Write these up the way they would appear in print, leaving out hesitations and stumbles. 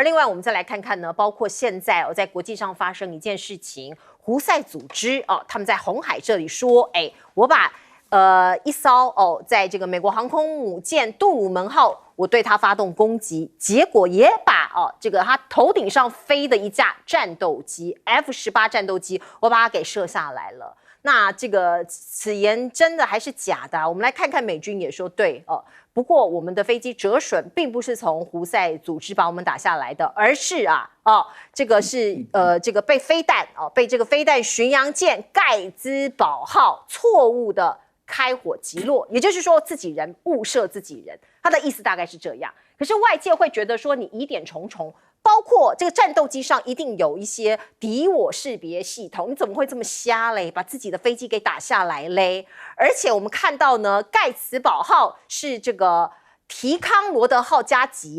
而另外，我们再来看看呢，包括现在在国际上发生一件事情，胡塞组织他们在红海这里说，我把一艘在这个美国航空母舰杜鲁门号，我对它发动攻击，结果也把这个它头顶上飞的一架战斗机 F-18战斗机，我把它给射下来了。那这个此言真的还是假的我们来看看美军也说对不过我们的飞机折损并不是从胡塞组织把我们打下来的，而是这个是这个被飞弹被这个飞弹巡洋舰盖兹堡号错误的开火击落，也就是说自己人误射自己人，他的意思大概是这样。可是外界会觉得说你疑点重重。包括这个战斗机上一定有一些敌我识别系统，你怎么会这么瞎嘞？把自己的飞机给打下来嘞？而且我们看到呢，盖茨堡号是这个提康罗德号加级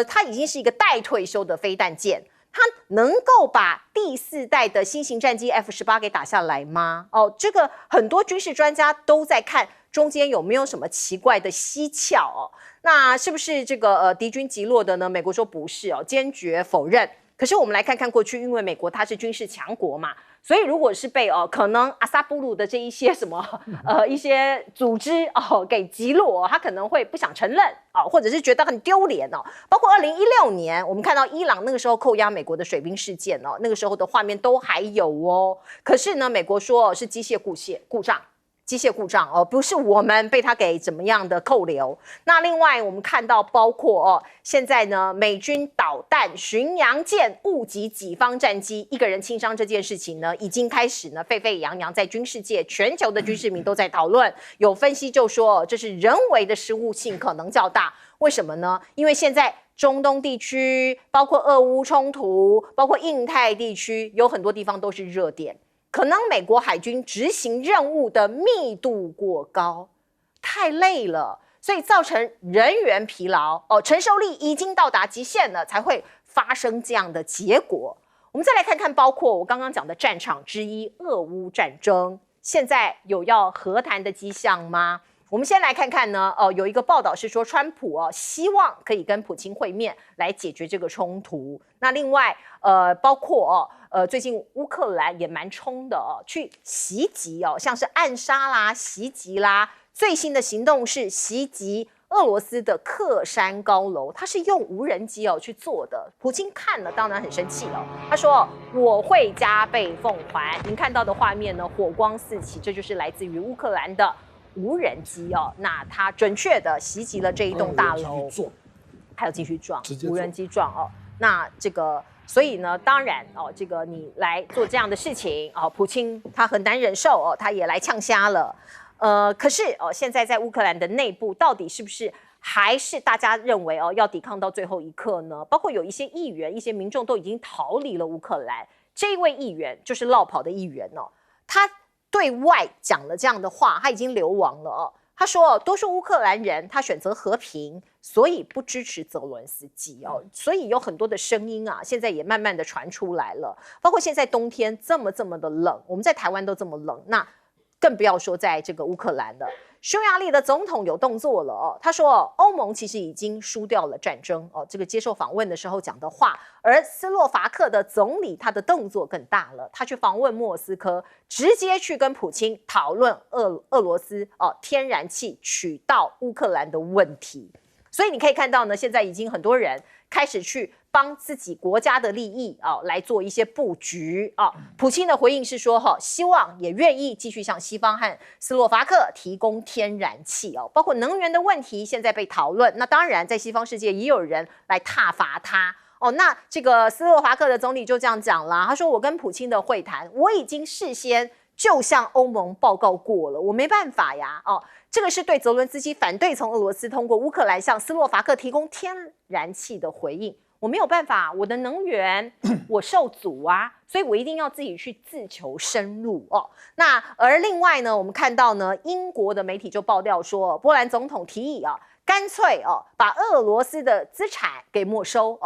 它已经是一个待退休的飞弹舰，它能够把第4代的新型战机 F-18给打下来吗？这个很多军事专家都在看中间有没有什么奇怪的蹊跷那是不是这个敌军击落的呢？美国说不是坚决否认。可是我们来看看过去，因为美国它是军事强国嘛，所以如果是被可能阿萨布鲁的这一些什么一些组织给击落他可能会不想承认或者是觉得很丢脸包括2016年我们看到伊朗那个时候扣押美国的水兵事件那个时候的画面都还有可是呢，美国说是机械故障不是我们被他给怎么样的扣留。那另外我们看到包括现在呢美军导弹巡洋舰误击己方战机，一个人轻伤这件事情呢已经开始呢沸沸扬扬，在军事界全球的军事迷都在讨论。有分析就说这是人为的失误性可能较大。为什么呢？因为现在中东地区包括俄乌冲突，包括印太地区有很多地方都是热点。可能美国海军执行任务的密度过高，太累了，所以造成人员疲劳承受力已经到达极限了，才会发生这样的结果。我们再来看看，包括我刚刚讲的战场之一俄乌战争，现在有要和谈的迹象吗？我们先来看看呢，有一个报道是说，川普希望可以跟普京会面来解决这个冲突。那另外包括最近乌克兰也蛮冲的去袭击像是暗杀啦、袭击啦，最新的行动是袭击俄罗斯的克山高楼，他是用无人机去做的。普京看了当然很生气他说我会加倍奉还。您看到的画面呢，火光四起，这就是来自于乌克兰的无人机那它准确的袭击了这一栋大楼，还有继续撞，无人机撞那这个，所以呢，当然这个你来做这样的事情普京他很难忍受他也来呛瞎了。可是现在在乌克兰的内部，到底是不是还是大家认为要抵抗到最后一刻呢？包括有一些议员、一些民众都已经逃离了乌克兰。这一位议员就是落跑的议员他对外讲了这样的话，他已经流亡了他说多数乌克兰人他选择和平，所以不支持泽伦斯基所以有很多的声音现在也慢慢的传出来了。包括现在冬天这么的冷，我们在台湾都这么冷，那更不要说在这个乌克兰了。匈牙利的总统有动作了他说欧盟其实已经输掉了战争这个接受访问的时候讲的话。而斯洛伐克的总理他的动作更大了，他去访问莫斯科，直接去跟普京讨论俄罗斯天然气取到乌克兰的问题。所以你可以看到呢，现在已经很多人开始去帮自己国家的利益来做一些布局普京的回应是说希望也愿意继续向西方和斯洛伐克提供天然气包括能源的问题现在被讨论。那当然在西方世界也有人来挞伐他那这个斯洛伐克的总理就这样讲啦，他说我跟普京的会谈，我已经事先就向欧盟报告过了，我没办法呀这个是对泽伦斯基反对从俄罗斯通过乌克兰向斯洛伐克提供天然气的回应。我没有办法，我的能源我受阻所以我一定要自己去自求生路那而另外呢，我们看到呢，英国的媒体就爆料说，波兰总统提议干脆把俄罗斯的资产给没收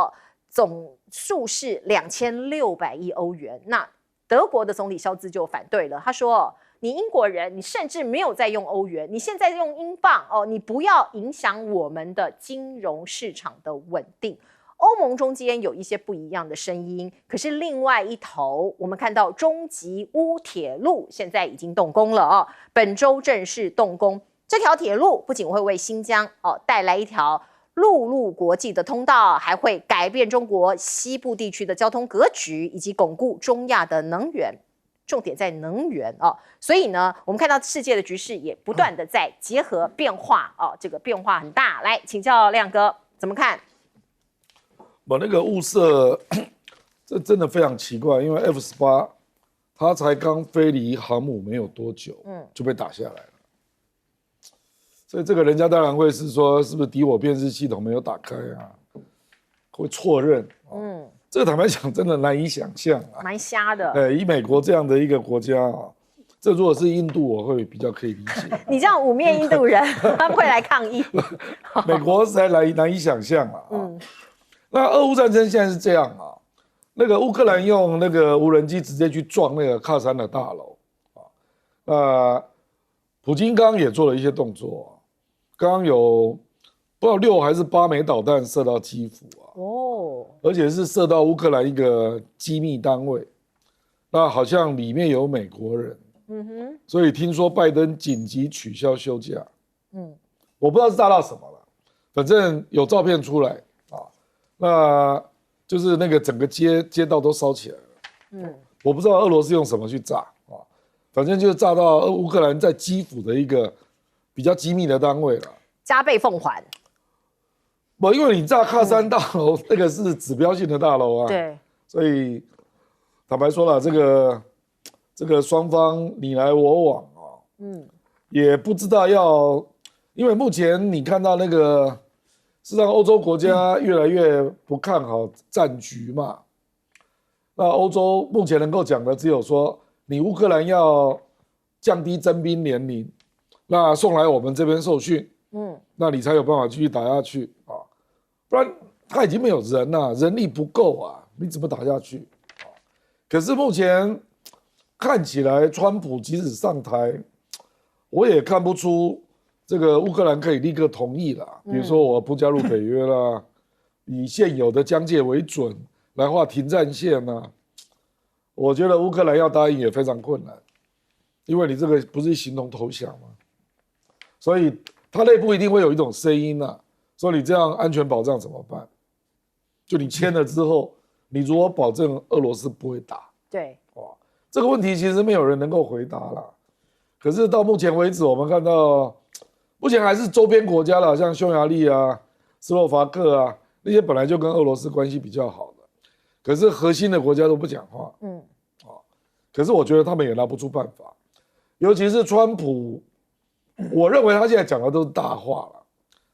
总数是2600亿欧元。那德国的总理肖兹就反对了，他说你英国人，你甚至没有在用欧元，你现在用英镑你不要影响我们的金融市场的稳定欧盟中间有一些不一样的声音，可是另外一头，我们看到中吉乌铁路现在已经动工了哦，本周正式动工。这条铁路不仅会为新疆带来一条陆路国际的通道，还会改变中国西部地区的交通格局，以及巩固中亚的能源。重点在能源哦，所以呢，我们看到世界的局势也不断的在结合变化哦，这个变化很大。来请教亮哥怎么看？我那个雾社，这真的非常奇怪，因为 F-18它才刚飞离航母没有多久，就被打下来了。所以这个人家当然会是说，是不是敌我辨识系统没有打开啊？会错认。这个坦白讲，真的难以想象啊，蛮瞎的。以美国这样的一个国家啊，这如果是印度，我会比较可以理解。你这样污蔑印度人，他们会来抗议。美国实在难以想象啊。那俄乌战争现在是这样啊，那个乌克兰用那个无人机直接去撞那个喀山的大楼啊。普京刚刚也做了一些动作啊，刚刚有不知道6还是8枚导弹射到基辅啊。而且是射到乌克兰一个机密单位，那好像里面有美国人，所以听说拜登紧急取消休假，我不知道是炸到什么了，反正有照片出来啊，那就是那个整个街道都烧起来了，我不知道俄罗斯用什么去炸啊，反正就是炸到乌克兰在基辅的一个比较机密的单位了，加倍奉还。因为你炸喀山大楼，那个是指标性的大楼啊，对，所以坦白说了，这个双方你来我往啊，也不知道因为目前你看到那个，事实上欧洲国家越来越不看好战局嘛，那欧洲目前能够讲的只有说，你乌克兰要降低征兵年龄，那送来我们这边受训，那你才有办法继续打下去啊。不然他已经没有人了，人力不够啊，你怎么打下去？可是目前看起来，川普即使上台，我也看不出这个乌克兰可以立刻同意啦。比如说我不加入北约啦，以现有的疆界为准来画停战线啦。我觉得乌克兰要答应也非常困难，因为你这个不是形同投降吗？所以他内部一定会有一种声音啊。说你这样安全保障怎么办？就你签了之后，你如何保证俄罗斯不会打？对，这个问题其实没有人能够回答了。可是到目前为止，我们看到，目前还是周边国家了，像匈牙利啊、斯洛伐克啊那些本来就跟俄罗斯关系比较好的，可是核心的国家都不讲话。可是我觉得他们也拿不出办法，尤其是川普，我认为他现在讲的都是大话了。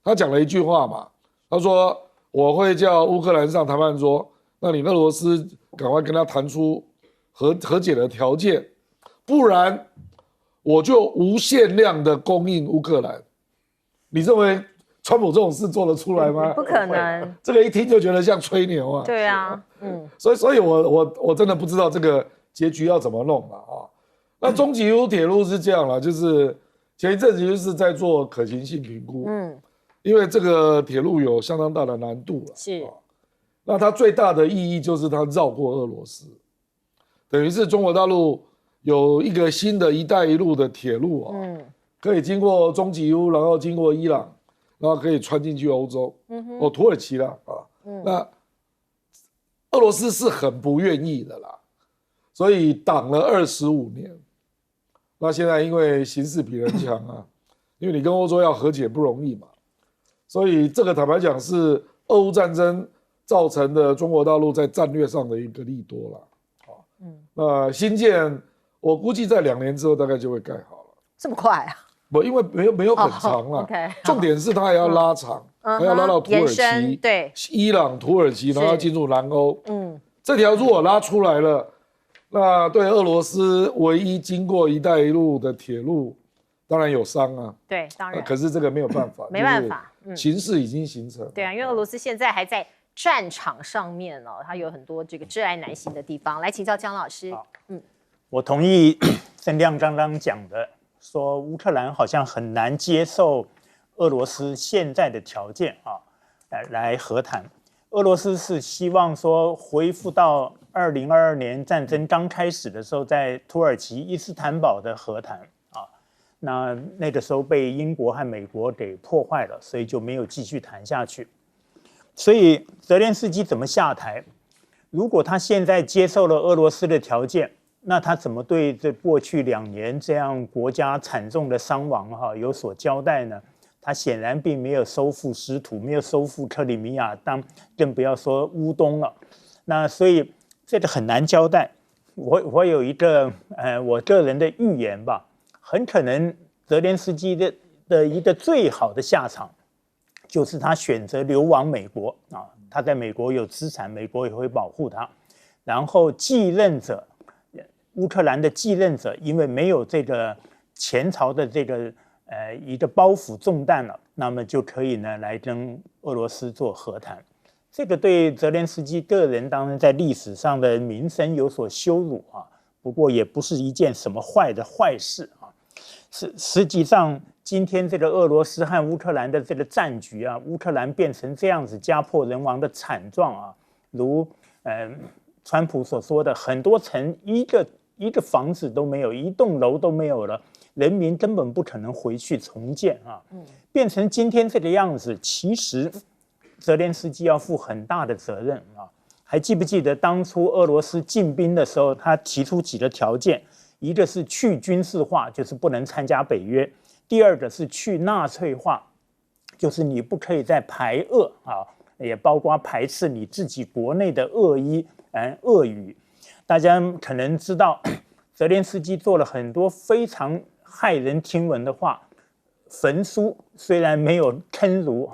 他讲了一句话嘛，他说我会叫乌克兰上谈判桌，那你俄罗斯赶快跟他谈出和解的条件，不然我就无限量的供应乌克兰。你认为川普这种事做得出来吗？不可能。这个一听就觉得像吹牛啊。对啊，所以我真的不知道这个结局要怎么弄了啊。那中吉乌铁路是这样了，就是前一阵子就是在做可行性评估，因为这个铁路有相当大的难度了，是。那它最大的意义就是它绕过俄罗斯，等于是中国大陆有一个新的一带一路的铁路啊，可以经过中吉乌，然后经过伊朗，然后可以穿进去欧洲，土耳其啦啊，那俄罗斯是很不愿意的啦，所以挡了25年。那现在因为形势比人强啊，因为你跟欧洲要和解不容易嘛。所以这个坦白讲是俄乌战争造成的中国大陆在战略上的一个利多了。那新建我估计在2年之后大概就会盖好了。这么快啊？不，因为没有很长了。重点是它还要拉长，还要拉到土耳其、对，伊朗、土耳其，然后要进入南欧。这条如果拉出来了，那对俄罗斯唯一经过一带一路的铁路。当然有伤啊，对，当然。可是这个没有办法，没办法，形势已经形成。对啊，因为俄罗斯现在还在战场上面哦，它有很多这个至爱难行的地方。来请教姜老师。我同意郑亮刚刚讲的，说乌克兰好像很难接受俄罗斯现在的条件啊，来和谈。俄罗斯是希望说恢复到2022年战争刚开始的时候，在土耳其伊斯坦堡的和谈啊，那个时候被英国和美国给破坏了，所以就没有继续谈下去。所以泽连斯基怎么下台？如果他现在接受了俄罗斯的条件，那他怎么对这过去2年这样国家惨重的伤亡有所交代呢？他显然并没有收复失土，没有收复克里米亚，更不要说乌东了。那所以这个很难交代。我有一个我个人的预言吧，很可能泽连斯基的一个最好的下场，就是他选择流亡美国啊。他在美国有资产，美国也会保护他。然后继任者，乌克兰的继任者，因为没有这个前朝的这个一个包袱重担了，那么就可以呢来跟俄罗斯做和谈。这个对泽连斯基个人当然在历史上的名声有所羞辱啊，不过也不是一件什么坏事啊。实际上，今天这个俄罗斯和乌克兰的这个战局啊，乌克兰变成这样子家破人亡的惨状啊，如川普所说的，很多城一个房子都没有，一栋楼都没有了，人民根本不可能回去重建啊。变成今天这个样子，其实泽连斯基要负很大的责任啊。还记不记得当初俄罗斯进兵的时候，他提出几个条件？一个是去军事化，就是不能参加北约；第二个是去纳粹化，就是你不可以再排俄啊，也包括排斥你自己国内的恶语。大家可能知道，泽连斯基做了很多非常骇人听闻的话，焚书虽然没有坑儒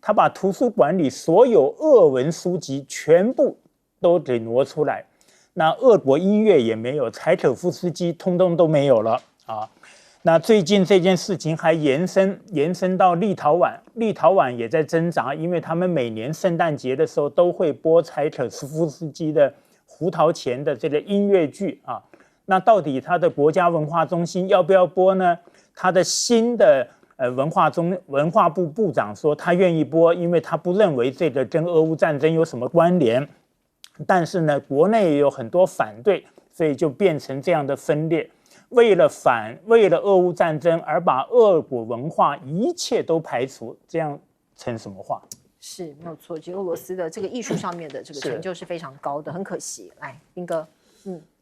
他把图书馆里所有俄文书籍全部都给挪出来。那俄国音乐也没有，柴可夫斯基通通都没有了啊。那最近这件事情还延伸到立陶宛，立陶宛也在挣扎，因为他们每年圣诞节的时候都会播柴可夫斯基的《胡桃钳》的这个音乐剧啊。那到底他的国家文化中心要不要播呢？他的新的文化部部长说他愿意播，因为他不认为这个跟俄乌战争有什么关联。但是呢，国内也有很多反对，所以就变成这样的分裂。为了俄乌战争而把俄国文化一切都排除，这样成什么话？是没有错。其实俄罗斯的这个艺术上面的这个成就是非常高的，很可惜。来，彬哥，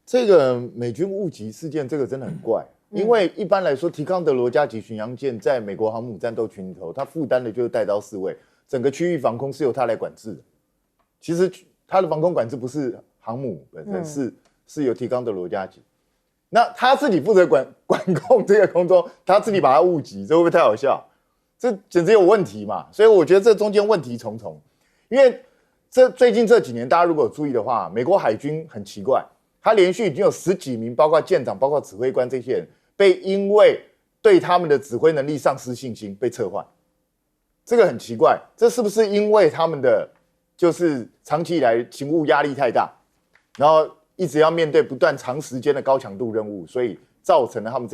这个美军误击事件，这个真的很怪。因为一般来说，提康德罗加级巡洋舰在美国航母战斗群里头，它负担的就是带刀侍卫，整个区域防空是由它来管制的。其实它的防空管制不是航母本身，是由提康德罗加级。那他自己负责管控这个空中，他自己把它误击，这会不会太好笑？这简直有问题嘛！所以我觉得这中间问题重重。因为最近这几年，大家如果有注意的话，美国海军很奇怪，他连续已经有10几名，包括舰长、包括指挥官这些人，被因为对他们的指挥能力丧失信心被撤换。这个很奇怪，这是不是因为他们的就是长期以来勤务压力太大，然后一直要面对不断长时间的高强度任务，所以造成了他们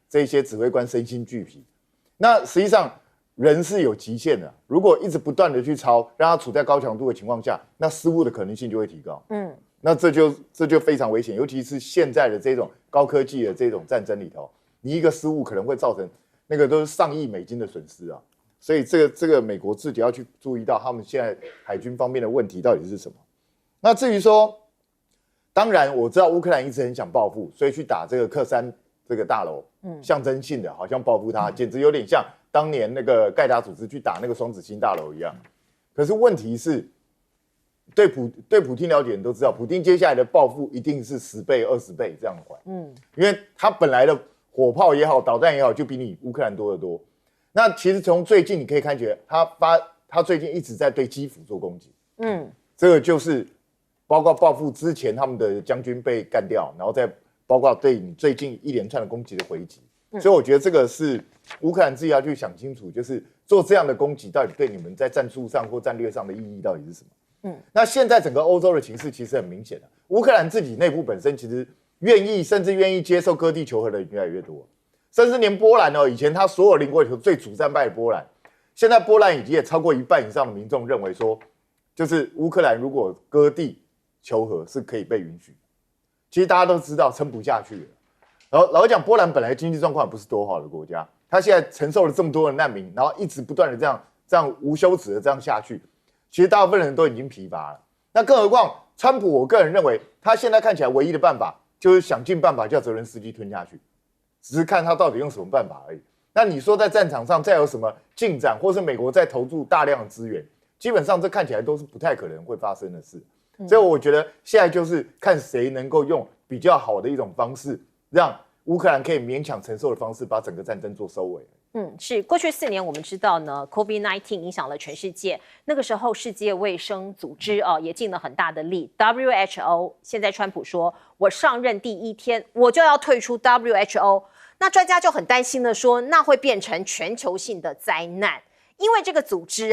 这些指挥官身心俱疲。那实际上人是有极限的，如果一直不断的去操，让他处在高强度的情况下，那失误的可能性就会提高。那这就非常危险，尤其是现在的这种高科技的这种战争里头，你一个失误可能会造成那个都是上亿美金的损失啊。所以这个美国自己要去注意到他们现在海军方面的问题到底是什么。那至于说，当然我知道乌克兰一直很想报复，所以去打这个克山这个大楼，象征性的好像报复他，简直有点像当年那个盖达组织去打那个双子星大楼一样。可是问题是，对普丁了解人都知道，普丁接下来的报复一定是10倍、20倍这样还。因为他本来的火炮也好，导弹也好，就比你乌克兰多得多。那其实从最近你可以看起来，他最近一直在对基辅做攻击。这个就是包括报复之前他们的将军被干掉，然后再包括对你最近一连串的攻击的回击。所以我觉得这个是乌克兰自己要去想清楚，就是做这样的攻击到底对你们在战术上或战略上的意义到底是什么。那现在整个欧洲的情势其实很明显的，乌克兰自己内部本身其实甚至愿意接受割地求和的人越来越多，甚至连波兰以前他所有邻国里头最主战败的波兰，现在波兰已经也超过1半以上的民众认为说，就是乌克兰如果割地求和是可以被允许。其实大家都知道撑不下去了。然后老实讲，波兰本来经济状况也不是多好的国家，他现在承受了这么多的难民，然后一直不断的这样无休止的这样下去，其实大部分人都已经疲乏了。那更何况川普，我个人认为他现在看起来唯一的办法就是想尽办法叫泽连斯基吞下去，只是看他到底用什么办法而已。那你说在战场上再有什么进展，或是美国再投入大量的资源，基本上这看起来都是不太可能会发生的事。所以我觉得现在就是看谁能够用比较好的一种方式，让乌克兰可以勉强承受的方式，把整个战争做收尾。是过去4年我们知道呢 ，COVID-19 影响了全世界。那个时候世界卫生组织也尽了很大的力 ，WHO 现在川普说，我上任第1天我就要退出 WHO， 那专家就很担心的说，那会变成全球性的灾难。因为这个组织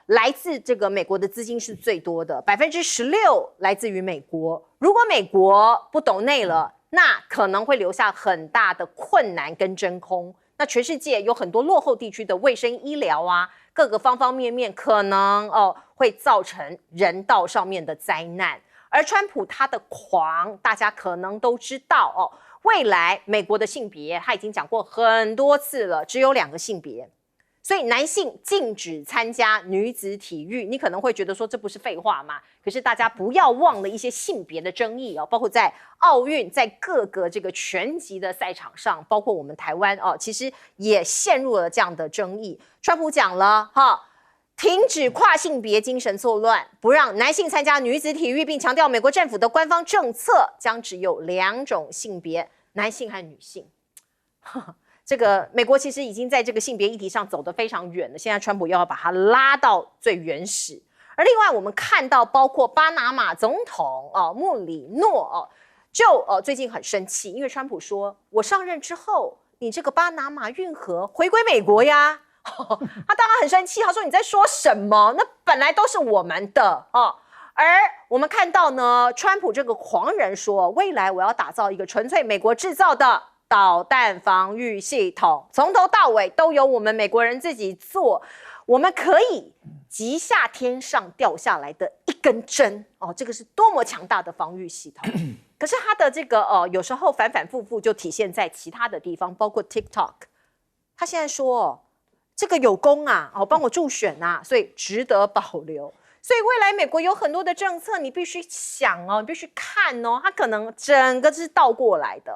来自这个美国的资金是最多的，16%来自于美国。如果美国不抖内了，那可能会留下很大的困难跟真空。那全世界有很多落后地区的卫生医疗各个方方面面可能会造成人道上面的灾难。而川普他的狂，大家可能都知道未来美国的性别他已经讲过很多次了，只有2个性别。所以男性禁止参加女子体育，你可能会觉得说这不是废话吗？可是大家不要忘了一些性别的争议包括在奥运，在各个这个拳击的赛场上，包括我们台湾其实也陷入了这样的争议。川普讲了停止跨性别精神错乱，不让男性参加女子体育，并强调美国政府的官方政策将只有2种性别，男性和女性。这个美国其实已经在这个性别议题上走得非常远了，现在川普又要把它拉到最原始。而另外我们看到，包括巴拿马总统穆里诺就最近很生气，因为川普说，我上任之后，你这个巴拿马运河回归美国呀。他当然很生气，他说你在说什么？那本来都是我们的而我们看到呢，川普这个狂人说，未来我要打造一个纯粹美国制造的导弹防御系统，从头到尾都由我们美国人自己做，我们可以击下天上掉下来的一根针这个是多么强大的防御系统。可是他的这个有时候反反复复就体现在其他的地方，包括 TikTok， 他现在说这个有功帮我助选所以值得保留。所以未来美国有很多的政策，你必须想你必须看它可能整个是倒过来的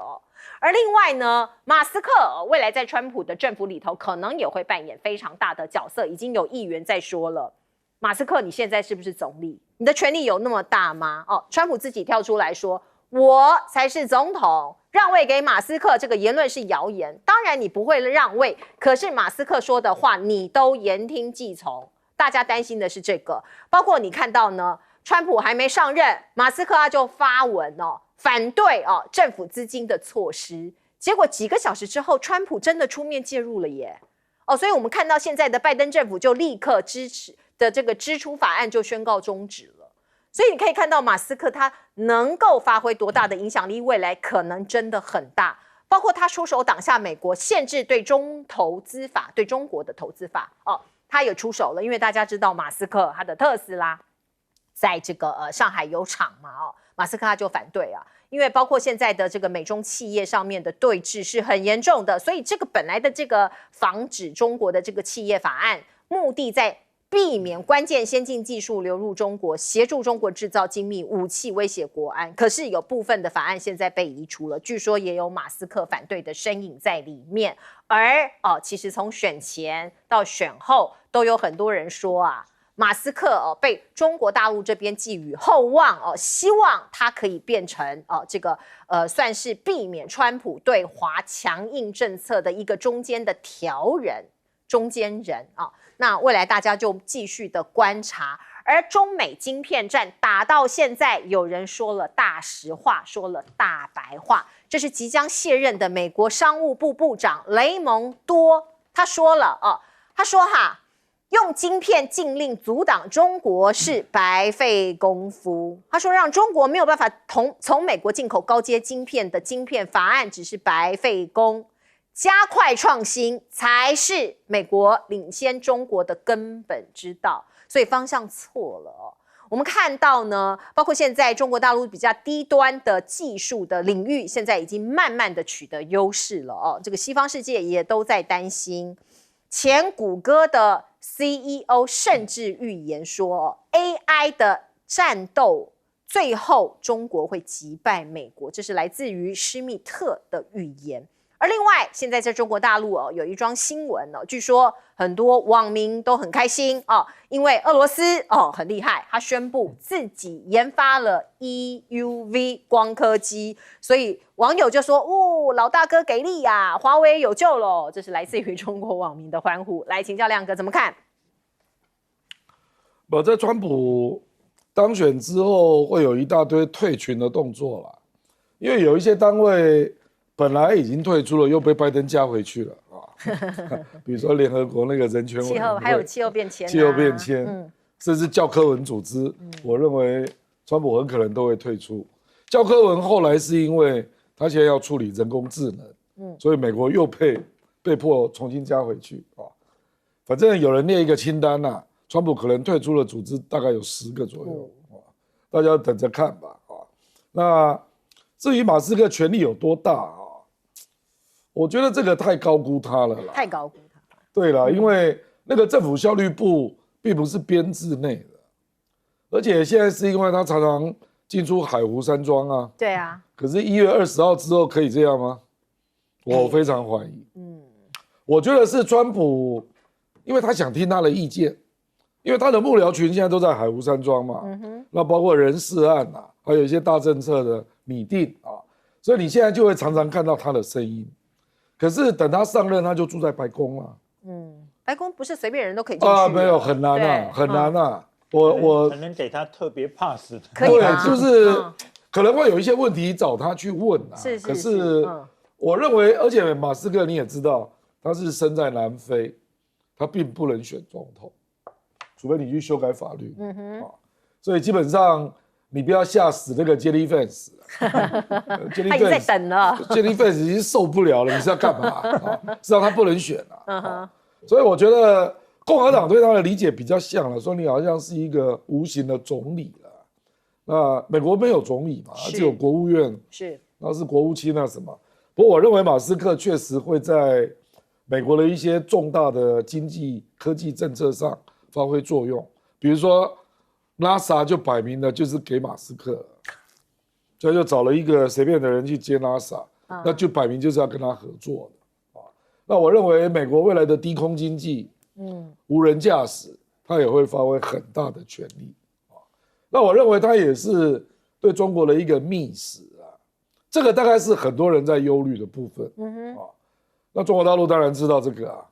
而另外呢，马斯克未来在川普的政府里头可能也会扮演非常大的角色，已经有议员在说了，马斯克你现在是不是总理？你的权力有那么大吗？川普自己跳出来说，我才是总统，让位给马斯克这个言论是谣言。当然你不会让位，可是马斯克说的话你都言听计从，大家担心的是这个。包括你看到呢，川普还没上任，马斯克他就发文反对政府资金的措施，结果几个小时之后，川普真的出面介入了耶。所以我们看到现在的拜登政府就立刻支持的这个支出法案就宣告终止了。所以你可以看到马斯克他能够发挥多大的影响力，未来可能真的很大。包括他出手挡下美国限制对中投资法，对中国的投资法他也出手了，因为大家知道马斯克他的特斯拉在这个上海有厂嘛马斯克他就反对因为包括现在的这个美中企业上面的对峙是很严重的，所以这个本来的这个防止中国的这个企业法案，目的在避免关键先进技术流入中国，协助中国制造精密武器，威胁国安。可是有部分的法案现在被移除了，据说也有马斯克反对的身影在里面。而其实从选前到选后，都有很多人说马斯克被中国大陆这边寄予厚望希望他可以变成这个算是避免川普对华强硬政策的一个中间的中间人那未来大家就继续的观察。而中美晶片战打到现在，有人说了大实话，说了大白话，这是即将卸任的美国商务部部长雷蒙多他说了他说用晶片禁令阻挡中国是白费功夫。他说让中国没有办法从美国进口高阶晶片的晶片法案只是白费功，加快创新才是美国领先中国的根本之道。所以方向错了我们看到呢，包括现在中国大陆比较低端的技术的领域，现在已经慢慢的取得优势了哦。这个西方世界也都在担心。前谷歌的 CEO 甚至预言说，AI 的战斗最后中国会击败美国，这是来自于施密特的预言。而另外，现在在中国大陆有一桩新闻据说很多网民都很开心因为俄罗斯很厉害，他宣布自己研发了 EUV 光刻机，所以网友就说老大哥给力呀，华为有救了。这是来自于中国网民的欢呼。来请教亮哥怎么看？在川普当选之后，会有一大堆退群的动作啦，因为有一些单位本来已经退出了，又被拜登加回去了比如说联合国那个人权委员会，还有气候变迁，甚至教科文组织，我认为川普很可能都会退出。教科文后来是因为他现在要处理人工智能，所以美国又被迫重新加回去反正有人列一个清单川普可能退出的组织大概有10个左右大家等着看吧那至于马斯克权力有多大我觉得这个太高估他了啦。太高估他。对啦，因为那个政府效率部并不是编制内的，而且现在是因为他常常进出海湖山庄对啊。可是1月20号之后可以这样吗？我非常怀疑。我觉得是川普，因为他想听他的意见，因为他的幕僚群现在都在海湖山庄嘛，那包括人事案还有一些大政策的拟定所以你现在就会常常看到他的声音。可是等他上任，他就住在白宫了。白宫不是随便人都可以进去没有，很难很难我可能给他特别 pass 的。可以吗？就是可能会有一些问题找他去问可是我认为，而且马斯克你也知道，他是生在南非，他并不能选总统，除非你去修改法律。所以基本上你不要吓死那个 Jelly Fans。他已经在等了。Jelly Fans 已经受不了了，你是要干嘛？知道他不能选所以我觉得共和党对他的理解比较像了，说你好像是一个无形的总理了。那美国没有总理嘛，只有国务院，那是国务卿什么。不过我认为马斯克确实会在美国的一些重大的经济科技政策上发挥作用，比如说 NASA 就摆明了就是给马斯克了，所以就找了一个随便的人去接 NASA，那就摆明就是要跟他合作的那我认为美国未来的低空经济，无人驾驶，他也会发挥很大的权力那我认为他也是对中国的一个密使这个大概是很多人在忧虑的部分那中国大陆当然知道这个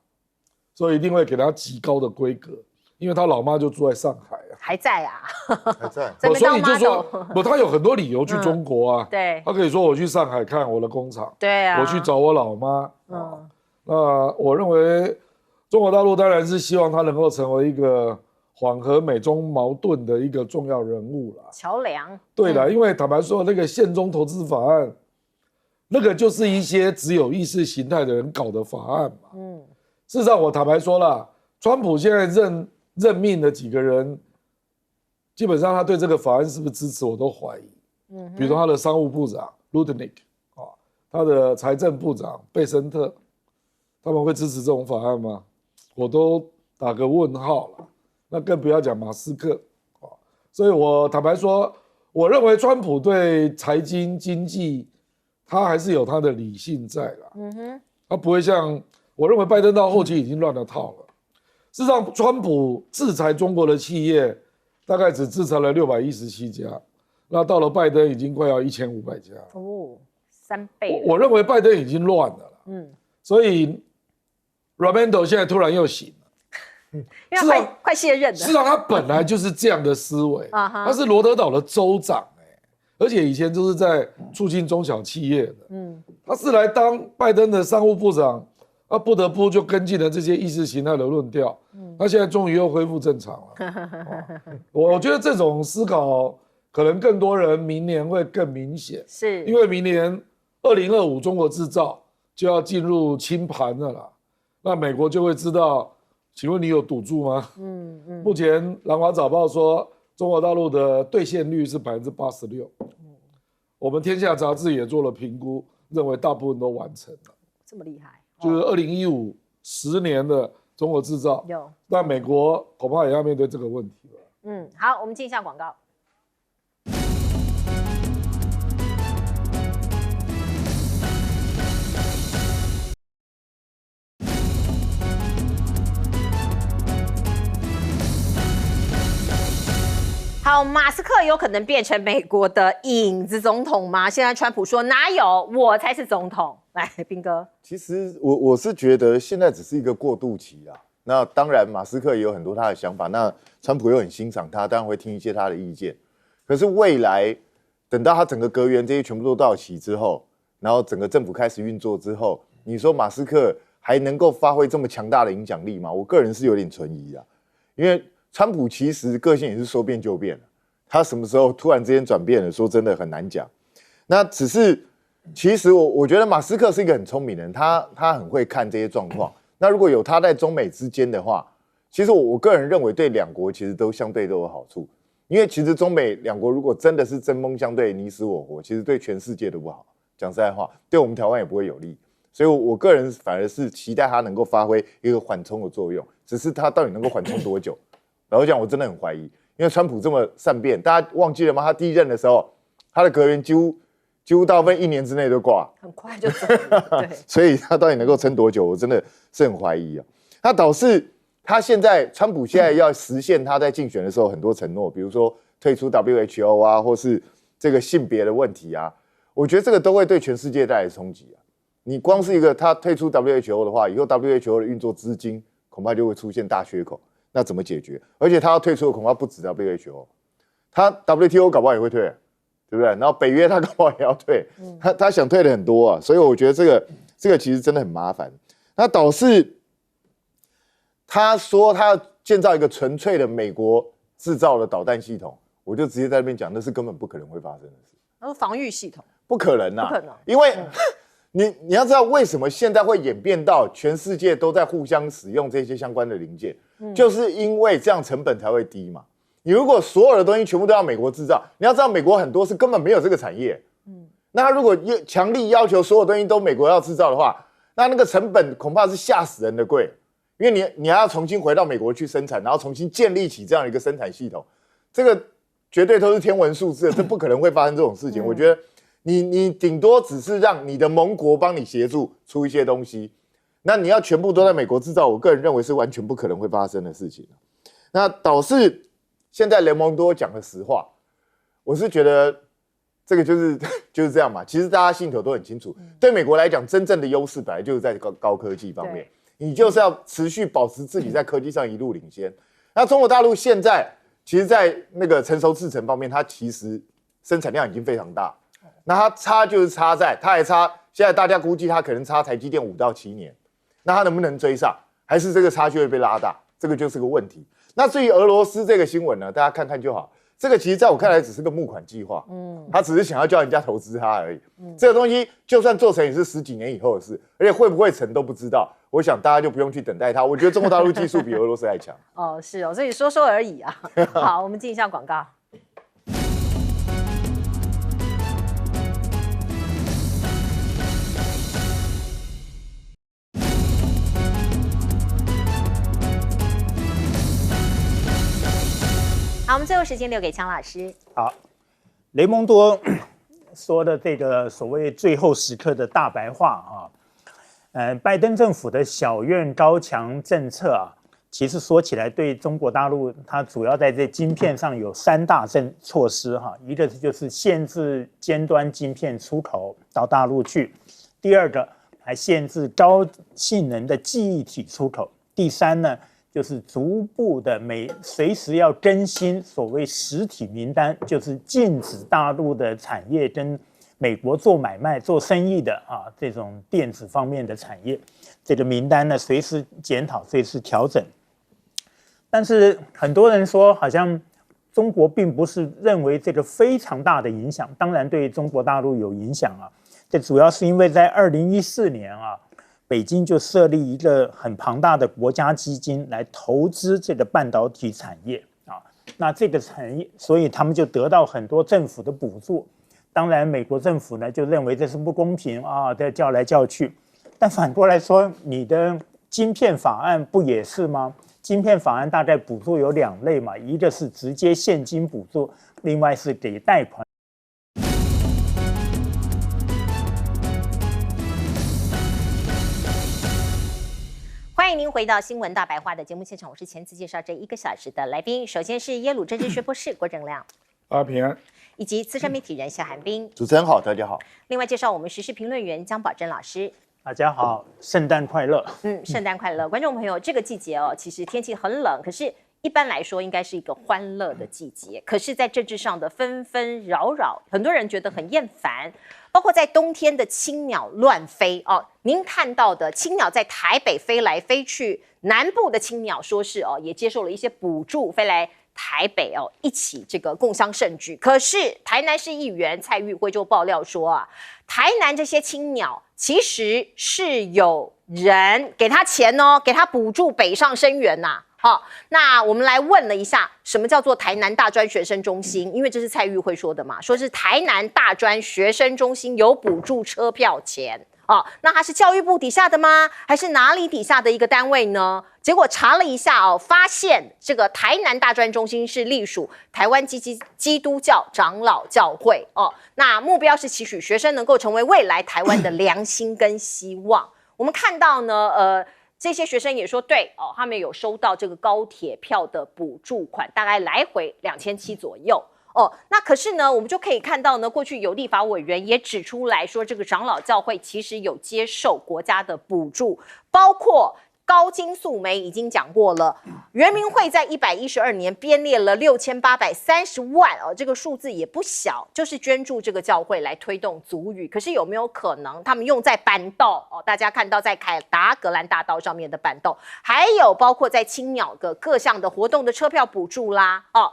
所以一定会给他极高的规格，因为他老妈就住在上海还在还在所以就说他有很多理由去中国对，他可以说我去上海看我的工厂，对我去找我老妈那我认为中国大陆当然是希望他能够成为一个缓和美中矛盾的一个重要人物啦，桥梁。对啦，因为坦白说，那个宪中投资法案，那个就是一些只有意识形态的人搞的法案嘛。事实上，我坦白说啦，川普现在任命的几个人，基本上他对这个法案是不是支持，我都怀疑。比如说他的商务部长 Lutnick 他的财政部长贝森特，他们会支持这种法案吗？我都打个问号了。那更不要讲马斯克所以我坦白说，我认为川普对财经经济他还是有他的理性在啦他不会像我认为拜登到后期已经乱了套了事实上川普制裁中国的企业大概只制裁了617家，那到了拜登已经快要1500家3倍我认为拜登已经乱了所以 Raimondo 现在突然又醒因为他快卸任了。事实上，他本来就是这样的思维。他是罗德岛的州长而且以前就是在促进中小企业的。他是来当拜登的商务部长，他不得不就跟进了这些意识形态的论调。他现在终于又恢复正常了。我觉得这种思考可能更多人明年会更明显，是因为明年2025中国制造就要进入清盘了啦。那美国就会知道。请问你有赌注吗？目前《南华早报》说，中国大陆的兑现率是86%。我们天下杂志也做了评估，认为大部分都完成了。这么厉害，就是2015 10年的中国制造，有。那美国恐怕也要面对这个问题了。好，我们进一下广告。好，马斯克有可能变成美国的影子总统吗？现在川普说哪有，我才是总统。来，彬哥，其实我是觉得现在只是一个过渡期啊。那当然，马斯克也有很多他的想法，那川普又很欣赏他，当然会听一些他的意见。可是未来等到他整个阁员这些全部都到齐之后，然后整个政府开始运作之后，你说马斯克还能够发挥这么强大的影响力吗？我个人是有点存疑啊，因为川普其实个性也是说变就变，他什么时候突然之间转变了，说真的很难讲。那只是，其实我觉得马斯克是一个很聪明的人，他很会看这些状况。那如果有他在中美之间的话，其实我个人认为对两国其实都相对都有好处。因为其实中美两国如果真的是针锋相对、你死我活，其实对全世界都不好。讲实在话，对我们台湾也不会有利。所以我个人反而是期待他能够发挥一个缓冲的作用，只是他到底能够缓冲多久？老实讲，我真的很怀疑，因为川普这么善变，大家忘记了吗？他第一任的时候，他的阁员几乎大部分1年之内就挂，很快就走了。对，所以他到底能够撑多久？我真的是很怀疑啊。那导致他川普现在要实现他在竞选的时候很多承诺，比如说退出 WHO 啊，或是这个性别的问题啊，我觉得这个都会对全世界带来冲击啊。你光是一个他退出 WHO 的话，以后 WHO 的运作资金恐怕就会出现大缺口，那怎么解决？而且他要退出的恐怕不止 WHO， 他 WTO 搞不好也会退，对不对？然后北约他搞不好也要退，他想退的很多啊，所以我觉得这个其实真的很麻烦。那导致他说他要建造一个纯粹的美国制造的导弹系统，我就直接在那边讲，那是根本不可能会发生的事。他说防御系统不可能啊，不可能，因为你要知道为什么现在会演变到全世界都在互相使用这些相关的零件，就是因为这样成本才会低嘛。你如果所有的东西全部都要美国制造，你要知道美国很多是根本没有这个产业，那他如果强力要求所有东西都美国要制造的话，那个成本恐怕是吓死人的贵，因为你还要重新回到美国去生产，然后重新建立起这样一个生产系统，这个绝对都是天文数字，这不可能会发生这种事情。我觉得你顶多只是让你的盟国帮你协助出一些东西，那你要全部都在美国制造，我个人认为是完全不可能会发生的事情。那导致现在雷蒙多讲的实话，我是觉得这个就是这样嘛。其实大家心头都很清楚，对美国来讲，真正的优势本来就是在高科技方面，你就是要持续保持自己在科技上一路领先。那中国大陆现在其实，在那个成熟制程方面，它其实生产量已经非常大。那它差就是差在，它还差，现在大家估计它可能差台积电5到7年，那它能不能追上，还是这个差距会被拉大，这个就是个问题。那至于俄罗斯这个新闻呢，大家看看就好。这个其实在我看来只是个募款计划，他只是想要叫人家投资他而已。这个东西就算做成也是10几年以后的事，而且会不会成都不知道。我想大家就不用去等待它。我觉得中国大陆技术比俄罗斯还强。哦，是哦，所以说说而已啊。好，我们进一下广告。好，我们最后时间留给强老师。好，雷蒙多说的这个所谓最后时刻的大白话啊，拜登政府的小院高墙政策啊，其实说起来对中国大陆，它主要在这晶片上有3大措施哈，一个就是限制尖端晶片出口到大陆去，第二个还限制高性能的记忆体出口，第三呢，就是逐步的随时要更新所谓实体名单，就是禁止大陆的产业跟美国做买卖、做生意的这种电子方面的产业，这个名单呢随时检讨、随时调整。但是很多人说，好像中国并不是认为这个非常大的影响，当然对中国大陆有影响啊。这主要是因为在2014年北京就设立一个很庞大的国家基金来投资这个半导体产业那这个产业，所以他们就得到很多政府的补助。当然，美国政府呢就认为这是不公平啊，在叫来叫去。但反过来说，你的晶片法案不也是吗？晶片法案大概补助有2类嘛，一个是直接现金补助，另外是给贷款。欢迎您回到新闻大白话的节目现场，我是前次介绍这1个小时的来宾。首先是耶鲁政治学博士郭正亮，平安，以及资深媒体人谢寒冰。主持人好，大家好。另外介绍我们时事评论员江宝珍老师。大家好，圣诞快乐！圣诞快乐，观众朋友，这个季节哦，其实天气很冷，可是一般来说应该是一个欢乐的季节。可是，在政治上的纷纷扰扰，很多人觉得很厌烦。包括在冬天的青鸟乱飞哦，您看到的青鸟在台北飞来飞去，南部的青鸟说是哦，也接受了一些补助，飞来台北哦，一起这个共襄盛举。可是台南市议员蔡玉辉就爆料说啊，台南这些青鸟其实是有人给他钱哦，给他补助北上声援呐。好，那我们来问了一下，什么叫做台南大专学生中心？因为这是蔡玉辉说的嘛，说是台南大专学生中心有补助车票钱。哦，那它是教育部底下的吗？还是哪里底下的一个单位呢？结果查了一下哦，发现这个台南大专中心是隶属台湾基督教长老教会哦。那目标是期许学生能够成为未来台湾的良心跟希望。我们看到呢，这些学生也说对哦，他们有收到这个高铁票的补助款，大概来回2700左右。哦，那可是呢，我们就可以看到呢，过去有立法委员也指出来说，这个长老教会其实有接受国家的补助，包括高金素梅已经讲过了，原民会在112年编列了6830万哦，这个数字也不小，就是捐助这个教会来推动族语。可是有没有可能他们用在板豆哦？大家看到在凯达格兰大道上面的板豆，还有包括在青鸟的各项的活动的车票补助啦哦。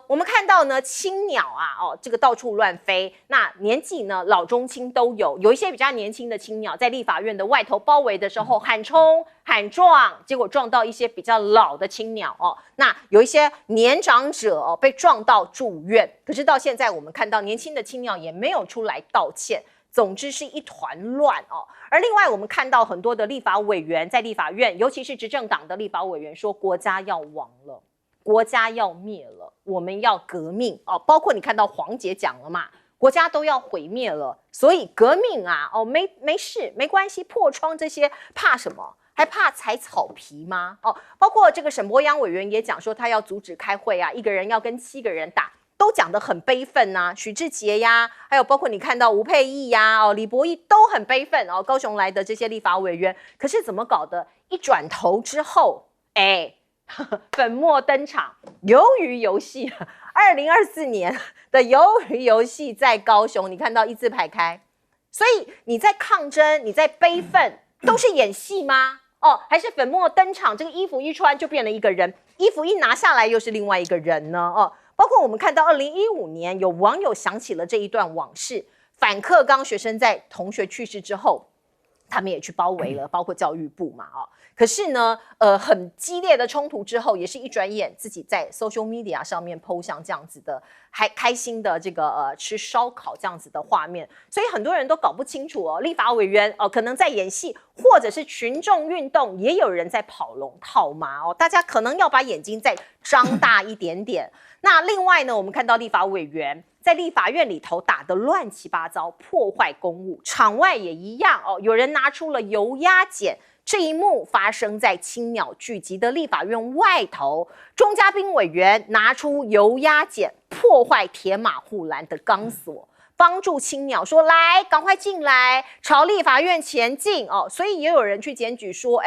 我们看到呢，青鸟啊，哦，这个到处乱飞，那年纪呢，老中青都有，有一些比较年轻的青鸟，在立法院的外头包围的时候喊冲喊撞，结果撞到一些比较老的青鸟哦。那有一些年长者哦被撞到住院，可是到现在我们看到年轻的青鸟也没有出来道歉。总之是一团乱哦。而另外，我们看到很多的立法委员在立法院，尤其是执政党的立法委员说，国家要亡了。国家要灭了，我们要革命哦！包括你看到黄捷讲了嘛，国家都要毁灭了，所以革命啊，哦，没事，没关系，破窗这些怕什么？还怕踩草皮吗？哦，包括这个沈伯洋委员也讲说，他要阻止开会啊，一个人要跟7个人打，都讲得很悲愤呐。许志杰呀，还有包括你看到吴沛忆呀，哦，李博毅都很悲愤哦。高雄来的这些立法委员，可是怎么搞的？一转头之后，粉墨登场，鱿鱼游戏，2024年的鱿鱼游戏在高雄，你看到一字排开，所以你在抗争，你在悲愤，都是演戏吗？哦，还是粉墨登场，这个衣服一穿就变了一个人，衣服一拿下来又是另外一个人呢？哦，包括我们看到2015年有网友想起了这一段往事，反课纲学生在同学去世之后，他们也去包围了，包括教育部嘛，哦。可是呢，很激烈的冲突之后，也是一转眼自己在 social media 上面 po 像这样子的，还开心的这个吃烧烤这样子的画面，所以很多人都搞不清楚哦，立法委员可能在演戏，或者是群众运动，也有人在跑龙套马哦，大家可能要把眼睛再张大一点点。那另外呢，我们看到立法委员在立法院里头打得乱七八糟，破坏公务，场外也一样哦，有人拿出了油压剪。这一幕发生在青鸟聚集的立法院外头，钟嘉宾委员拿出油压剪破坏铁马护栏的钢索，帮助青鸟说：“来，赶快进来，朝立法院前进哦。”所以也有人去检举说：“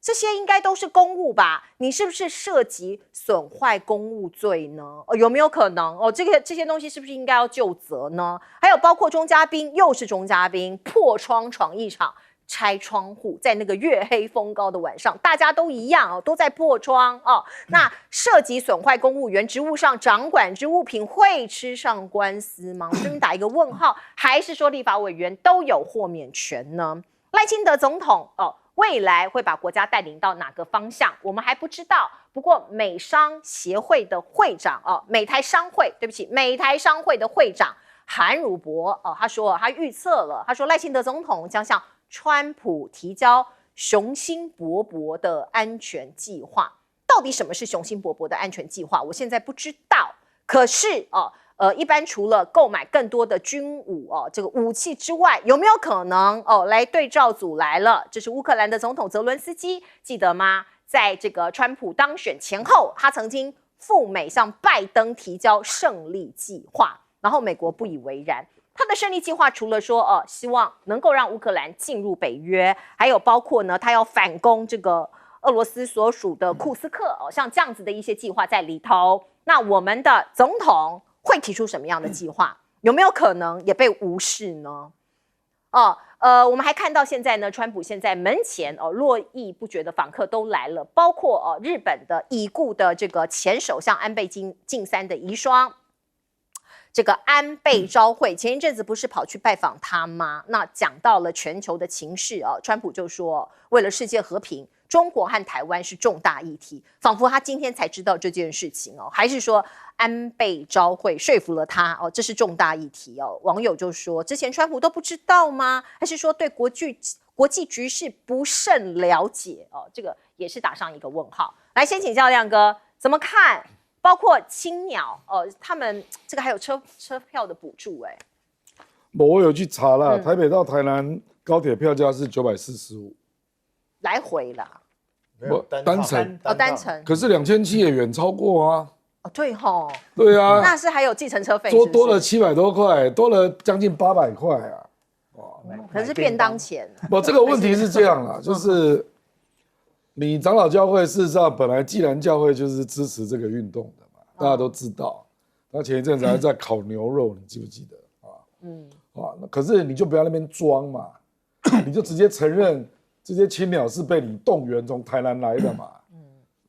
这些应该都是公务吧？你是不是涉及损坏公务罪呢？有没有可能？这些东西是不是应该要就责呢？还有包括钟嘉宾，又是钟嘉宾破窗闯一场。”拆窗户，在那个月黑风高的晚上，大家都一样都在破窗哦。那涉及损坏公务员职务上掌管之物品，会吃上官司吗？这边打一个问号，还是说立法委员都有豁免权呢？赖清德总统未来会把国家带领到哪个方向，我们还不知道。不过美商协会的会长美台商会的会长韩汝博他说他预测了，他说赖清德总统将向川普提交雄心勃勃的安全计划。到底什么是雄心勃勃的安全计划？我现在不知道。可是一般除了购买更多的军武这个武器之外，有没有可能来对照组来了？这是乌克兰的总统泽伦斯基，记得吗？在这个川普当选前后，他曾经赴美向拜登提交胜利计划，然后美国不以为然。他的胜利计划除了说希望能够让乌克兰进入北约，还有包括呢，他要反攻这个俄罗斯所属的库斯克像这样子的一些计划在里头。那我们的总统会提出什么样的计划？有没有可能也被无视呢？我们还看到现在呢，川普现在门前络绎不绝的访客都来了，包括日本的已故的这个前首相安倍晋三的遗孀，这个安倍昭惠，前一阵子不是跑去拜访他吗？那讲到了全球的情势川普就说，为了世界和平，中国和台湾是重大议题，仿佛他今天才知道这件事情还是说安倍昭惠说服了他这是重大议题网友就说，之前川普都不知道吗？还是说对国际局势不甚了解这个也是打上一个问号。来，先请教亮哥怎么看？包括青鸟他们这个还有车票的补助我有去查了，台北到台南高铁票价是945，来回啦。单程单程，可是2700也远超过啊。对吼，对啊，那是还有计程车费，多了700多块，多了将近800块啊。可能是便当钱。这个问题是这样啦，就是你长老教会事实上本来既然教会就是支持这个运动的嘛，大家都知道。那前一阵子还在烤牛肉，你记不记得那可是你就不要那边装嘛，你就直接承认这些青鸟是被你动员从台南来的嘛，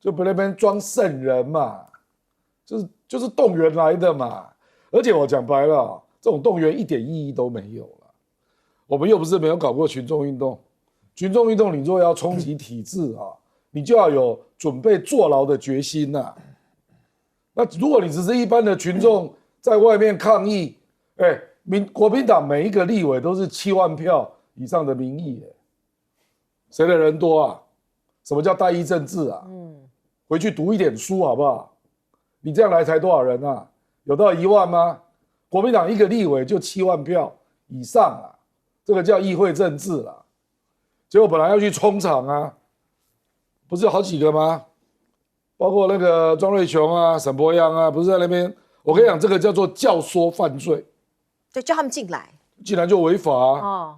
就不那边装圣人嘛，就是动员来的嘛。而且我讲白了，这种动员一点意义都没有了。我们又不是没有搞过群众运动，群众运动你若要冲击体制你就要有准备坐牢的决心呐。那如果你只是一般的群众在外面抗议，国民党每一个立委都是7万票以上的民意，谁的人多啊？什么叫代议政治啊？回去读一点书好不好？你这样来才多少人啊？有到1万吗？国民党一个立委就7万票以上啊，这个叫议会政治啦。结果本来要去冲场啊，不是有好几个吗？包括那个庄瑞雄啊、沈伯洋啊，不是在那边？我跟你讲，这个叫做教唆犯罪。对，叫他们进来，既然就违法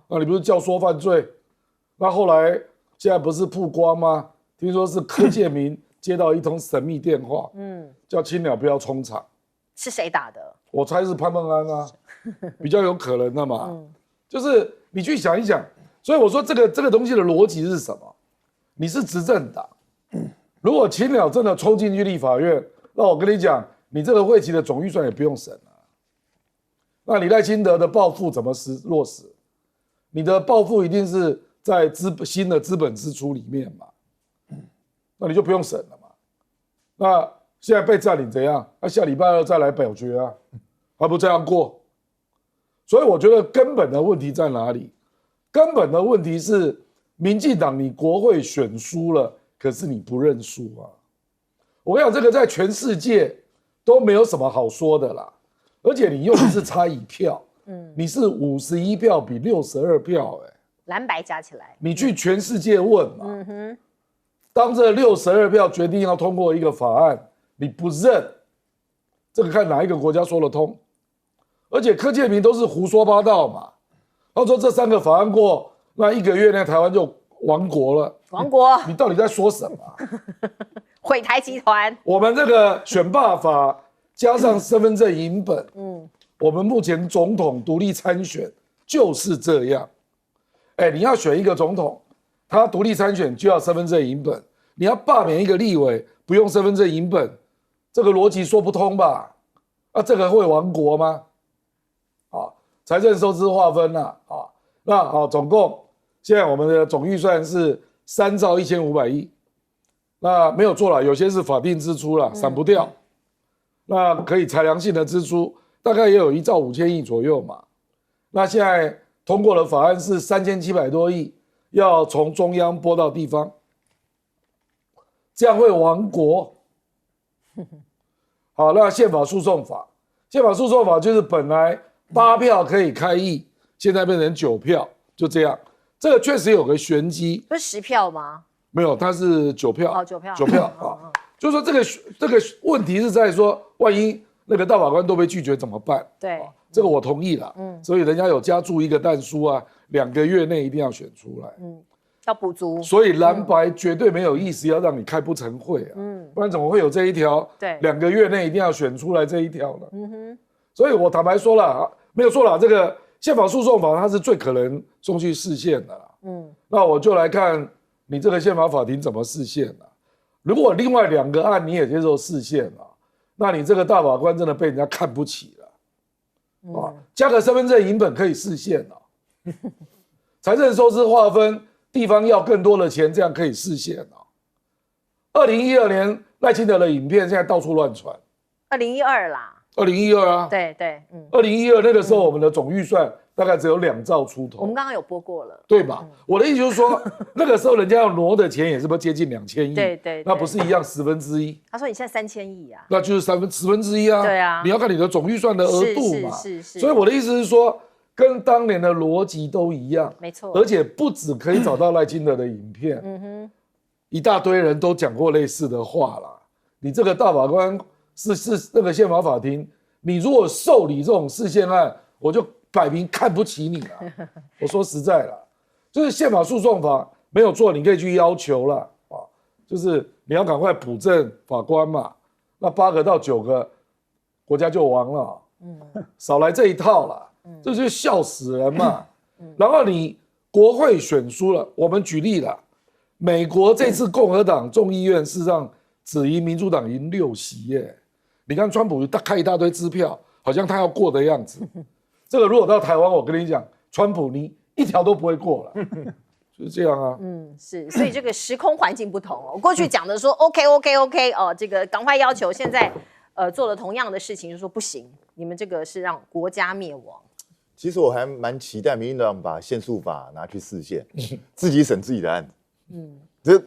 那你不是教唆犯罪？那后来现在不是曝光吗？听说是柯建铭接到一通神秘电话，叫青鸟不要冲场。是谁打的？我猜是潘孟安啊，比较有可能的嘛。就是你去想一想，所以我说这个东西的逻辑是什么？你是执政党，如果青鸟真的冲进去立法院，那我跟你讲，你这个会期的总预算也不用审了。那你赖清德的报复怎么落实？你的报复一定是在新的资本支出里面嘛，那你就不用审了嘛。那现在被占领怎样？下礼拜2再来表决啊，还不这样过？所以我觉得根本的问题在哪里？根本的问题是民进党你国会选输了，可是你不认输啊。我跟你讲，这个在全世界都没有什么好说的啦。而且你用的是差1票，你是51票比62票，蓝白加起来，你去全世界问嘛，当这62票决定要通过一个法案，你不认，这个看哪一个国家说得通？而且柯建铭都是胡说八道嘛，他说这3个法案过，那1个月内台湾就亡国了，亡国，你到底在说什么？毁台集团，我们这个选罢法。加上身份证影本，我们目前总统独立参选就是这样。你要选一个总统，他独立参选就要身份证影本，你要罢免一个立委不用身份证影本，这个逻辑说不通吧？这个会亡国吗？财政收支划分那总共现在我们的总预算是3兆1500亿，那没有做了，有些是法定支出了，闪不掉。那可以裁量性的支出大概也有1兆5000亿左右嘛。那现在通过的法案是3700多亿，要从中央拨到地方，这样会亡国。好，那宪法诉讼法，宪法诉讼法就是本来8票可以开议，现在变成9票，就这样。这个确实有个玄机，不是10票吗？没有，它是9票。哦，9票，9票啊。就是说这个问题是在说，万一那个大法官都被拒绝怎么办？对，这个我同意了。所以人家有加注一个但书啊，2个月内一定要选出来。要补足。所以蓝白绝对没有意思要让你开不成会啊。不然怎么会有这一条？对，2个月内一定要选出来这一条呢？所以我坦白说了，没有错了，这个宪法诉讼法它是最可能送去释宪的啦。那我就来看你这个宪法法庭怎么释宪了。如果另外2个案你也接受释宪了，那你这个大法官真的被人家看不起了。加个身份证影本可以释宪了。财政收支划分，地方要更多的钱，这样可以释宪了。2012年赖清德的影片现在到处乱传。2012啦。2012啊。对。2012那个时候我们的总预算大概只有2兆出头。我们刚刚有播过了。对吧？我的意思就是说，那个时候人家要挪的钱也是不是接近2000亿？对。那不是一样1/10？他说你现在3000亿啊。那就是1/10啊。对啊。你要看你的总预算的额度嘛。是。所以我的意思是说，跟当年的逻辑都一样。没错。而且不只可以找到赖清德的影片，一大堆人都讲过类似的话啦。你这个大法官是那个宪法法庭，你如果受理这种释宪案，我就摆明看不起你了。我说实在啦，就是宪法诉讼法没有做，你可以去要求啦，就是你要赶快补正法官嘛。那8个到9个，国家就亡了。少来这一套啦，这就笑死人嘛。然后你国会选输了，我们举例啦，美国这次共和党众议院事实上只赢民主党赢6席耶。你看川普开一大堆支票，好像他要过的样子。这个如果到台湾，我跟你讲，川普你一条都不会过了，就是这样啊。是，所以这个时空环境不同哦。过去讲的说 OK 哦，这个赶快要求，现在做了同样的事情，就说不行，你们这个是让国家灭亡。其实我还蛮期待民进党把宪诉法拿去释宪，自己审自己的案子。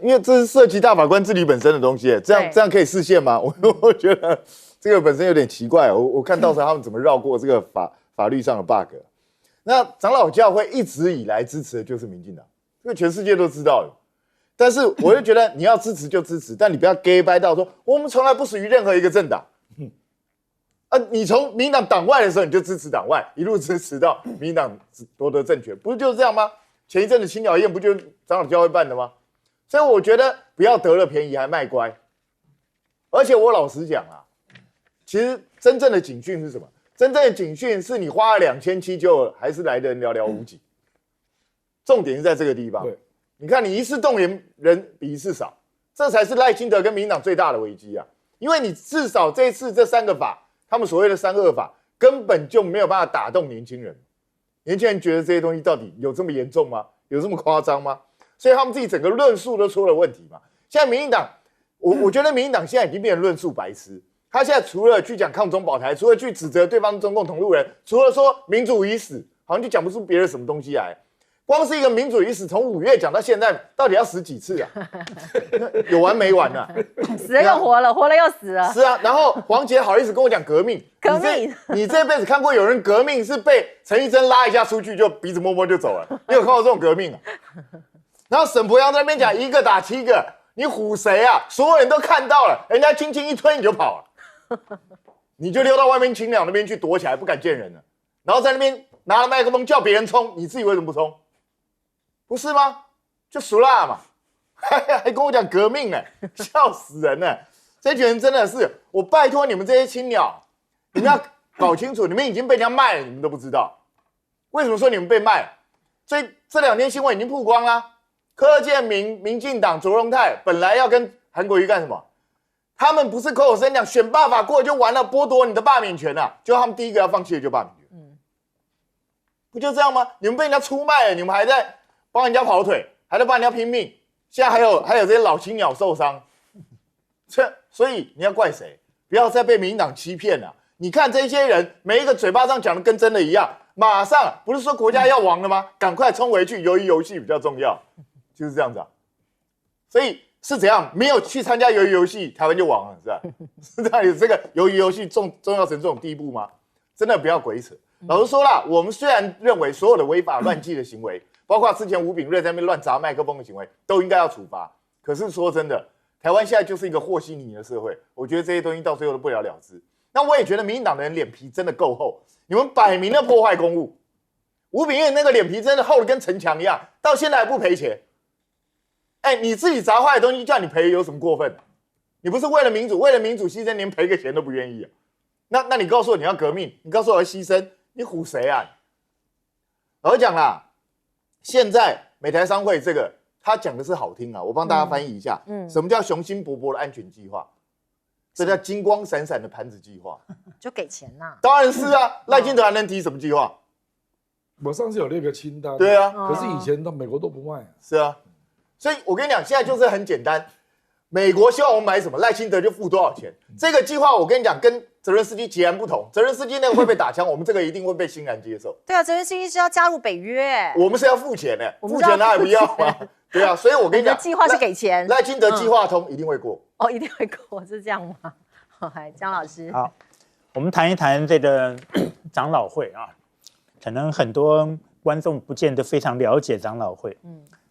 因为这是涉及大法官治理本身的东西，这样可以释宪吗？我觉得这个本身有点奇怪。我看到时候他们怎么绕过这个法律上的 bug。那长老教会一直以来支持的就是民进党，这个全世界都知道了。但是我就觉得你要支持就支持，但你不要 gay 掰到说我们从来不属于任何一个政党。你从民进党党外的时候你就支持党外，一路支持到民进党夺得政权，不是就是这样吗？前一阵子青鸟宴不就是长老教会办的吗？所以我觉得不要得了便宜还卖乖。而且我老实讲啊，其实真正的警讯是什么？真正的警讯是你花了2700就还是来的人寥寥无几。重点是在这个地方。你看你一次动员人比一次少，这才是赖清德跟民进党最大的危机啊！因为你至少这一次这3个法，他们所谓的3·2法，根本就没有办法打动年轻人。年轻人觉得这些东西到底有这么严重吗？有这么夸张吗？所以他们自己整个论述都出了问题嘛。现在民进党，我觉得民进党现在已经变成论述白痴。他现在除了去讲抗中保台，除了去指责对方中共同路人，除了说民主已死，好像就讲不出别的什么东西来。光是一个民主已死，从5月讲到现在，到底要死几次啊？有完没完啊？死了又活了，活了又死了。是啊，然后黄捷好意思跟我讲革命，你这辈子看过有人革命是被陈玉珍拉一下出去就鼻子摸摸就走了？你有看过这种革命啊？然后沈伯洋在那边讲1个打7个，你唬谁啊？所有人都看到了，人家轻轻一推你就跑了，你就溜到外面青鸟那边去躲起来，不敢见人了。然后在那边拿了麦克风叫别人冲，你自己为什么不冲？不是吗？就熟辣嘛，还跟我讲革命笑死人了！这群人真的是，我拜托你们这些青鸟，你们要搞清楚，你们已经被人家卖了，你们都不知道。为什么说你们被卖了？所以这2天新闻已经曝光啦。柯建铭、民进党、卓荣泰本来要跟韩国瑜干什么？他们不是口口声讲选罢法过就完了，剥夺你的罢免权啊！就他们第一个要放弃的就罢免权，不就这样吗？你们被人家出卖了，你们还在帮人家跑腿，还在帮人家拼命，现在还有这些老青鸟受伤，所以你要怪谁？不要再被民进党欺骗了。你看这些人，每一个嘴巴上讲的跟真的一样，马上不是说国家要亡了吗？赶快冲回去，鱿鱼游戏比较重要，就是这样子啊。所以是怎样？没有去参加鱿鱼游戏，台湾就亡了，是吧？是这样有这个鱿鱼游戏重要成这种地步吗？真的不要鬼扯。老实说啦，我们虽然认为所有的违法乱纪的行为，包括之前吴秉叡在那边乱砸麦克风的行为，都应该要处罚。可是说真的，台湾现在就是一个和稀泥的社会，我觉得这些东西到最后都不了了之。那我也觉得民进党的人脸皮真的够厚，你们摆明了破坏公务。吴秉叡那个脸皮真的厚的跟城墙一样，到现在还不赔钱。你自己砸坏的东西叫你赔，有什么过分？你不是为了民主牺牲，连赔个钱都不愿意啊？那你告诉我你要革命，你告诉我要牺牲，你唬谁啊？老实讲啦，现在美台商会这个他讲的是好听啊，我帮大家翻译一下。什么叫雄心勃勃的安全计划？这叫金光闪闪的盘子计划，就给钱呐。当然是啊，赖清德还能提什么计划？我上次有列个清单，对啊，可是以前到美国都不卖啊。是啊，所以我跟你讲，现在就是很简单，美国希望我们买什么，赖清德就付多少钱。这个计划我跟你讲，跟泽连斯基截然不同。泽连斯基那个会被打枪，我们这个一定会被欣然接受。对啊，泽连斯基是要加入北约，我们是要付钱的，付钱他还不要吗？对啊，所以我跟你讲，计划是给钱，赖清德计划通一定会过。哦，一定会过，是这样吗？好，江老师。好，我们谈一谈这个长老会啊，可能很多观众不见得非常了解长老会。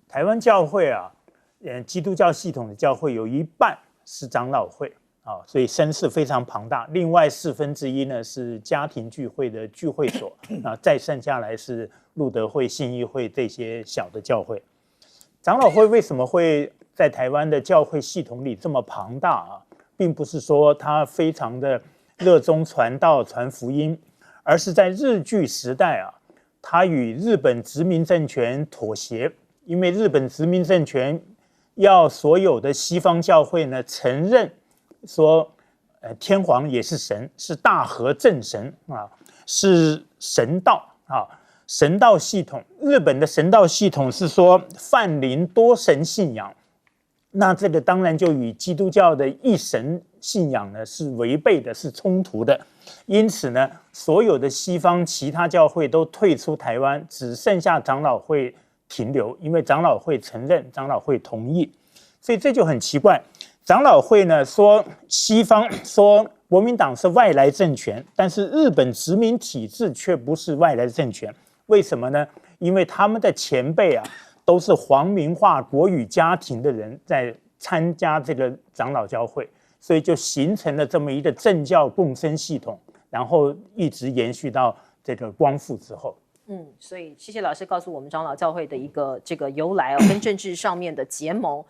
台湾教会啊，基督教系统的教会有一半是长老会啊，所以声势非常庞大。另外1/4呢是家庭聚会的聚会所啊，再剩下来是路德会、信义会这些小的教会。长老会为什么会在台湾的教会系统里这么庞大啊？并不是说他非常的热衷传道、传福音，而是在日据时代啊，他与日本殖民政权妥协，因为日本殖民政权要所有的西方教会呢承认说，天皇也是神，是大和正神啊，是神道啊。神道系统，日本的神道系统是说泛灵多神信仰，那这个当然就与基督教的一神信仰呢是违背的，是冲突的。因此呢，所有的西方其他教会都退出台湾，只剩下长老会停留，因为长老会承认，长老会同意，所以这就很奇怪。长老会呢说西方说国民党是外来政权，但是日本殖民体制却不是外来政权。为什么呢？因为他们的前辈啊，都是皇民化国语家庭的人在参加这个长老教会，所以就形成了这么一个政教共生系统，然后一直延续到这个光复之后。所以谢谢老师告诉我们长老教会的一个这个由来哦，跟政治上面的结盟。